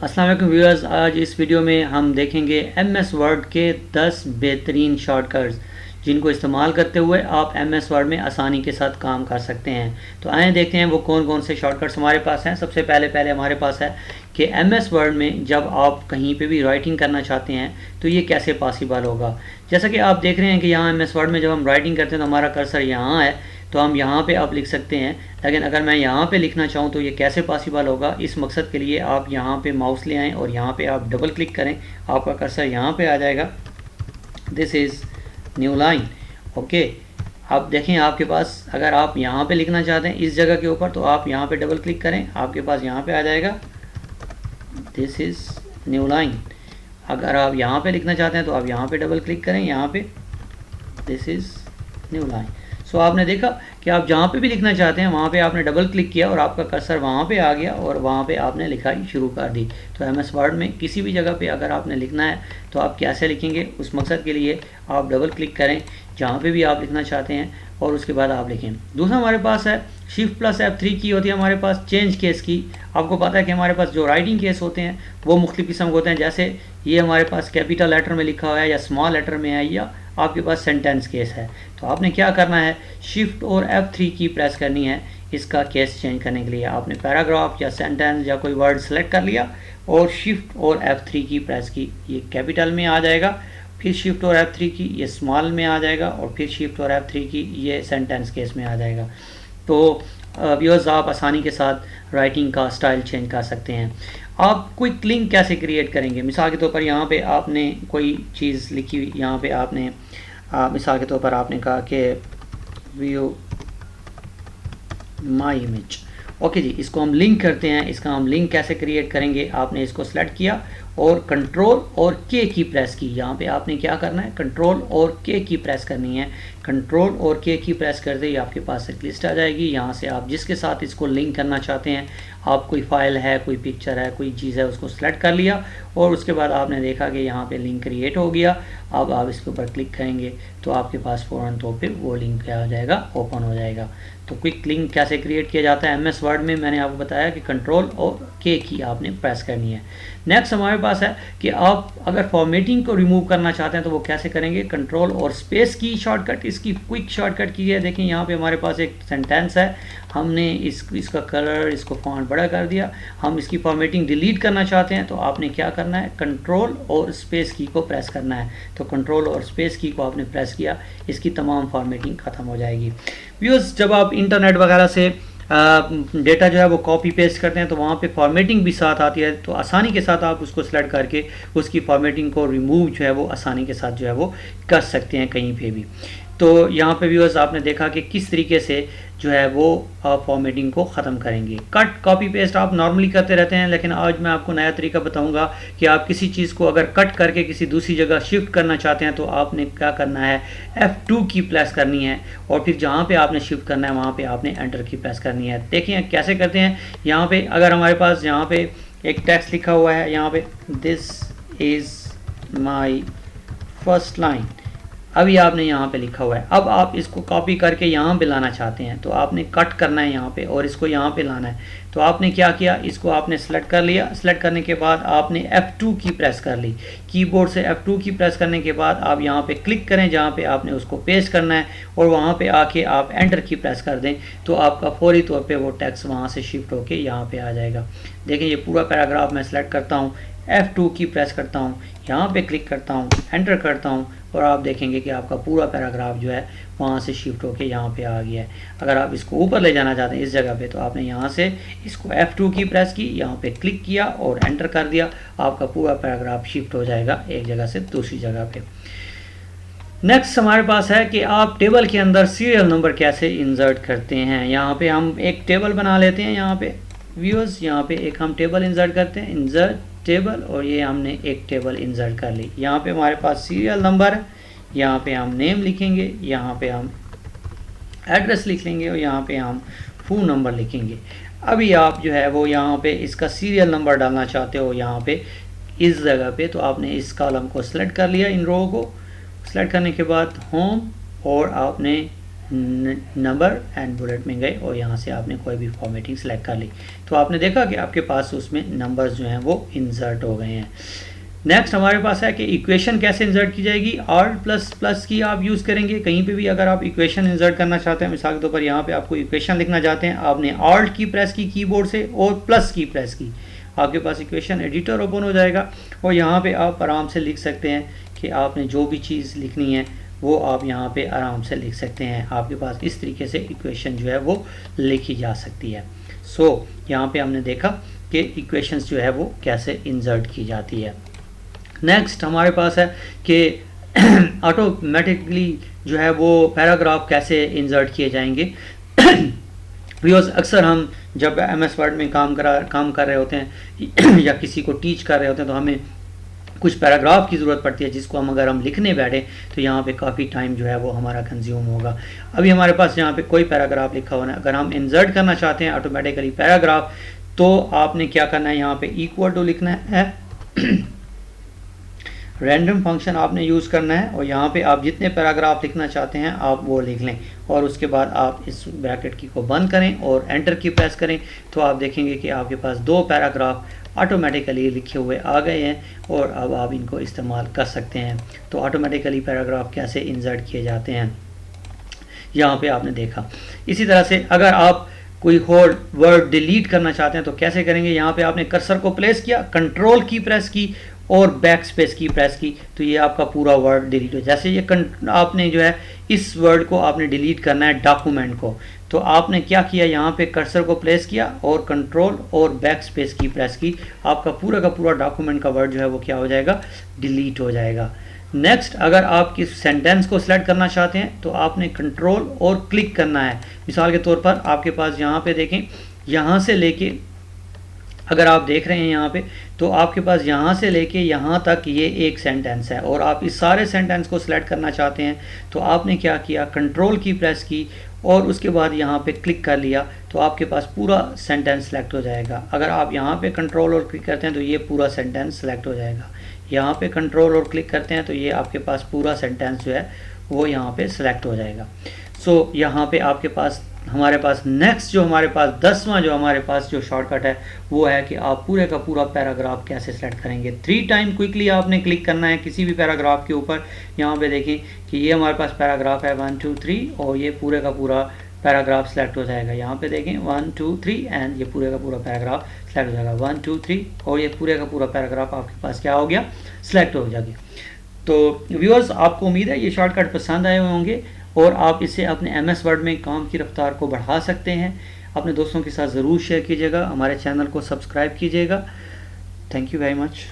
अस्सलाम वालेकुम व्यूअर्स, आज इस वीडियो में हम देखेंगे एमएस वर्ड के 10 बेहतरीन शॉर्टकट्स जिनको इस्तेमाल करते हुए आप एमएस वर्ड में आसानी के साथ काम कर सकते हैं। तो आइए देखते हैं वो कौन कौन से शॉर्टकट्स हमारे पास हैं। सबसे पहले हमारे पास है कि एमएस वर्ड में जब आप कहीं पे भी राइटिंग करना चाहते हैं तो ये कैसे पॉसिबल होगा। जैसा कि आप देख रहे हैं कि यहाँ एमएस वर्ड में जब हम राइटिंग करते हैं तो हमारा कर्सर यहाँ है, तो हम यहाँ पे आप लिख सकते हैं। लेकिन अगर मैं यहाँ पे लिखना चाहूँ तो ये कैसे पॉसिबल होगा। इस मकसद के लिए आप यहाँ पे माउस ले आएँ और यहाँ पे आप डबल क्लिक करें, आपका कर्सर यहाँ पे आ जाएगा। This is new line. Okay, अब देखें आपके पास अगर आप यहाँ पे लिखना चाहते हैं इस जगह के ऊपर तो आप यहाँ पे डबल क्लिक करें, आपके पास यहाँ पे आ जाएगा दिस इज़ न्यू लाइन। अगर आप यहाँ पे लिखना चाहते हैं तो आप यहाँ पे डबल क्लिक करें, यहाँ पे दिस इज़ न्यू लाइन। सो आपने देखा कि आप जहाँ पे भी लिखना चाहते हैं वहाँ पे आपने डबल क्लिक किया और आपका कर्सर वहाँ पे आ गया और वहाँ पे आपने लिखाई शुरू कर दी। तो एमएस वर्ड में किसी भी जगह पे अगर आपने लिखना है तो आप कैसे लिखेंगे, उस मकसद के लिए आप डबल क्लिक करें जहाँ पे भी आप लिखना चाहते हैं और उसके बाद आप लिखें। दूसरा हमारे पास है Shift+F3 की होती है हमारे पास चेंज केस की। आपको पता है कि हमारे पास जो राइटिंग केस होते हैं वो मुख्तलिफ किस्म के होते हैं। जैसे ये हमारे पास कैपिटल लेटर में लिखा हुआ है या स्मॉल लेटर में है या आपके पास सेंटेंस केस है। तो आपने क्या करना है, शिफ्ट और F3 की प्रेस करनी है इसका केस चेंज करने के लिए। आपने पैराग्राफ या सेंटेंस या कोई वर्ड सेलेक्ट कर लिया और शिफ्ट और F3 की प्रेस की, ये कैपिटल में आ जाएगा। फिर शिफ्ट और F3 की ये स्मॉल में आ जाएगा और फिर शिफ्ट और F3 की ये सेंटेंस केस में आ जाएगा। तो व्यूअर्स आप आसानी के साथ राइटिंग का स्टाइल चेंज कर सकते हैं। आप क्विक लिंक कैसे क्रिएट करेंगे, मिसाल के तौर पर यहाँ पे आपने कोई चीज़ लिखी हुई, यहाँ पे आपने मिसाल के तौर पर आपने कहा कि व्यू माई इमेज। ओके जी, इसको हम लिंक करते हैं। इसका हम लिंक कैसे क्रिएट करेंगे, आपने इसको सेलेक्ट किया और कंट्रोल और के की प्रेस की। यहाँ पे आपने क्या करना है, कंट्रोल और के की प्रेस करनी है। कंट्रोल और के की प्रेस करते ही आपके पास एक लिस्ट आ जाएगी। यहाँ से आप जिसके साथ इसको लिंक करना चाहते हैं, आप कोई फाइल है, कोई पिक्चर है, कोई चीज़ है, उसको सेलेक्ट कर लिया और उसके बाद आपने देखा कि यहाँ पे लिंक क्रिएट हो गया। अब आप इसके ऊपर क्लिक करेंगे तो आपके पास फ़ौरन तौर पे वो लिंक क्या हो जाएगा, ओपन हो जाएगा। तो क्विक लिंक कैसे क्रिएट किया जाता है एमएस वर्ड में, मैंने आपको बताया कि कंट्रोल और के की आपने प्रेस करनी है। नेक्स्ट हमारे पास है कि आप अगर फॉर्मेटिंग को रिमूव करना चाहते हैं तो वो कैसे करेंगे, कंट्रोल और स्पेस की शॉर्टकट, इसकी क्विक शॉर्टकट की है। देखें यहाँ पे हमारे पास एक सेंटेंस है, हमने इसका कलर, इसको फॉन्ट बड़ा कर दिया। हम इसकी फॉर्मेटिंग डिलीट करना चाहते हैं तो आपने क्या करना है, कंट्रोल और स्पेस की को प्रेस करना है। तो कंट्रोल और स्पेस की को आपने प्रेस किया, इसकी तमाम फॉर्मेटिंग ख़त्म हो जाएगी। व्यूअर्स, जब आप इंटरनेट वगैरह से डेटा जो है वो कॉपी पेस्ट करते हैं तो वहाँ पे फॉर्मेटिंग भी साथ आती है, तो आसानी के साथ आप उसको सेलेक्ट करके उसकी फॉर्मेटिंग को रिमूव जो है वो आसानी के साथ जो है वो कर सकते हैं कहीं पे भी। तो यहाँ पे व्यूअर्स आपने देखा कि किस तरीके से जो है वो फॉर्मेटिंग को ख़त्म करेंगे। कट कॉपी पेस्ट आप नॉर्मली करते रहते हैं, लेकिन आज मैं आपको नया तरीका बताऊंगा कि आप किसी चीज़ को अगर कट करके किसी दूसरी जगह शिफ्ट करना चाहते हैं तो आपने क्या करना है, F2 की प्रेस करनी है और फिर जहाँ पे आपने शिफ्ट करना है वहाँ पे आपने एंटर की प्रेस करनी है। देखिए कैसे करते हैं। यहाँ पे अगर हमारे पास यहाँ पे एक टेक्स्ट लिखा हुआ है, यहाँ पे this is my first line, अभी आपने यहाँ पे लिखा हुआ है। अब आप इसको कॉपी करके यहाँ पे लाना चाहते हैं तो आपने कट करना है यहाँ पे और इसको यहाँ पे लाना है। तो आपने क्या किया, इसको आपने सेलेक्ट कर लिया। सेलेक्ट करने के बाद आपने F2 की प्रेस कर ली। कीबोर्ड से F2 की प्रेस करने के बाद आप यहाँ पे क्लिक करें जहाँ पे आपने उसको पेस्ट करना है और वहाँ पे आके आप एंटर की प्रेस कर दें तो आपका फौरी तौर पर वो टेक्स्ट वहाँ से शिफ्ट होकर यहाँ पर आ जाएगा। देखें ये पूरा पैराग्राफ मैं सेलेक्ट करता हूँ, F2 की प्रेस करता हूँ, यहाँ पे क्लिक करता हूँ, एंटर करता हूँ और आप देखेंगे कि आपका पूरा पैराग्राफ जो है वहाँ से शिफ्ट होके यहाँ पे आ गया है। अगर आप इसको ऊपर ले जाना चाहते हैं इस जगह पे तो आपने यहाँ से इसको F2 की प्रेस की, यहाँ पे क्लिक किया और एंटर कर दिया, आपका पूरा पैराग्राफ शिफ्ट हो जाएगा एक जगह से दूसरी जगह पे। नेक्स्ट हमारे पास है कि आप टेबल के अंदर सीरियल नंबर कैसे इंसर्ट करते हैं। यहाँ पे हम एक टेबल बना लेते हैं। यहाँ पे व्यूअर्स, यहाँ पे एक हम टेबल इंसर्ट करते हैं, इंसर्ट टेबल, और ये हमने एक टेबल इंसर्ट कर ली। यहाँ पे हमारे पास सीरियल नंबर है, यहाँ पे हम नेम लिखेंगे, यहाँ पे हम एड्रेस लिख लेंगे और यहाँ पे हम फ़ोन नंबर लिखेंगे। अभी आप जो है वो यहाँ पे इसका सीरियल नंबर डालना चाहते हो यहाँ पे इस जगह पे, तो आपने इस कॉलम को सिलेक्ट कर लिया, इन रो को सिलेक्ट करने के बाद होम और आपने नंबर एंड बुलेट में गए और यहाँ से आपने कोई भी फॉर्मेटिंग सेलेक्ट कर ली, तो आपने देखा कि आपके पास उसमें नंबर्स जो हैं वो इंसर्ट हो गए हैं। नेक्स्ट हमारे पास है कि इक्वेशन कैसे इंसर्ट की जाएगी। आल्ट प्लस प्लस की आप यूज़ करेंगे कहीं पे भी अगर आप इक्वेशन इंसर्ट करना चाहते हैं। मिसाल के तौर पर यहाँ पे आपको इक्वेशन लिखना चाहते हैं, आपने आल्ट की प्रेस की कीबोर्ड से और प्लस की प्रेस की, आपके पास इक्वेशन एडिटर ओपन हो जाएगा और यहाँ पे आप आराम से लिख सकते हैं कि आपने जो भी चीज़ लिखनी है वो आप यहाँ पे आराम से लिख सकते हैं। आपके पास इस तरीके से इक्वेशन जो है वो लिखी जा सकती है। सो यहाँ पे हमने देखा कि इक्वेशंस जो है वो कैसे इंसर्ट की जाती है। नेक्स्ट हमारे पास है कि ऑटोमेटिकली जो है वो पैराग्राफ कैसे इंसर्ट किए जाएंगे। बिकॉज अक्सर हम जब MS वर्ड में काम कर रहे होते हैं या किसी को टीच कर रहे होते हैं तो हमें कुछ पैराग्राफ की ज़रूरत पड़ती है, जिसको अगर हम लिखने बैठे तो यहाँ पे काफ़ी टाइम जो है वो हमारा कंज्यूम होगा। अभी हमारे पास यहाँ पे कोई पैराग्राफ लिखा हुआ है, अगर हम इंसर्ट करना चाहते हैं ऑटोमेटिकली पैराग्राफ, तो आपने क्या करना है, यहाँ पे इक्वल टू लिखना है रैंडम फंक्शन आपने यूज़ करना है और यहाँ पे आप जितने पैराग्राफ लिखना चाहते हैं आप वो लिख लें और उसके बाद आप इस ब्रैकेट की को बंद करें और एंटर की प्रेस करें, तो आप देखेंगे कि आपके पास 2 पैराग्राफ ऑटोमेटिकली लिखे हुए आ गए हैं और अब आप इनको इस्तेमाल कर सकते हैं। तो ऑटोमेटिकली पैराग्राफ कैसे इंसर्ट किए जाते हैं यहाँ पे आपने देखा। इसी तरह से अगर आप कोई होल वर्ड डिलीट करना चाहते हैं तो कैसे करेंगे, यहाँ पे आपने कर्सर को प्लेस किया, कंट्रोल की प्रेस की और बैक स्पेस की प्रेस की, तो ये आपका पूरा वर्ड डिलीट हो। जैसे ये आपने जो है इस वर्ड को आपने डिलीट करना है डॉक्यूमेंट को, तो आपने क्या किया, यहाँ पे कर्सर को प्लेस किया और कंट्रोल और बैक स्पेस की प्रेस की, आपका पूरा का पूरा डॉक्यूमेंट का वर्ड जो है वो क्या हो जाएगा, डिलीट हो जाएगा। नेक्स्ट अगर आप किस सेंटेंस को सिलेक्ट करना चाहते हैं तो आपने कंट्रोल और क्लिक करना है। मिसाल के तौर पर आपके पास यहाँ पे देखें, यहाँ से लेके अगर आप देख रहे हैं यहाँ पे, तो आपके पास यहाँ से लेके यहाँ तक ये एक सेंटेंस है और आप इस सारे सेंटेंस को सिलेक्ट करना चाहते हैं तो आपने क्या किया, कंट्रोल की प्रेस की और उसके बाद यहाँ पे क्लिक कर लिया, तो आपके पास पूरा सेंटेंस सेलेक्ट हो जाएगा। अगर आप यहाँ पे कंट्रोल और क्लिक करते हैं तो ये पूरा सेंटेंस सेलेक्ट हो जाएगा। यहाँ पे कंट्रोल और क्लिक करते हैं तो ये आपके पास पूरा सेंटेंस जो है वो यहाँ पे सेलेक्ट हो जाएगा। सो यहाँ पे आपके पास हमारे पास नेक्स्ट जो हमारे पास 10वां जो हमारे पास जो शॉर्टकट है वो है कि आप पूरे का पूरा पैराग्राफ कैसे सेलेक्ट करेंगे। 3 टाइम क्विकली आपने क्लिक करना है किसी भी पैराग्राफ के ऊपर। यहाँ पे देखें कि ये हमारे पास पैराग्राफ है 1 2 3 और ये पूरे का पूरा पैराग्राफ सेलेक्ट हो जाएगा। यहाँ पे देखें 1 2 3 एंड ये पूरे का पूरा पैराग्राफ सेलेक्ट हो जाएगा 1 2 3 और ये पूरे का पूरा पैराग्राफ आपके पास क्या हो गया, सेलेक्ट हो जाएगी। तो व्यूअर्स आपको उम्मीद है ये शॉर्टकट पसंद आए हुए होंगे और आप इससे अपने MS वर्ड में काम की रफ्तार को बढ़ा सकते हैं। अपने दोस्तों के साथ ज़रूर शेयर कीजिएगा, हमारे चैनल को सब्सक्राइब कीजिएगा। Thank you very much.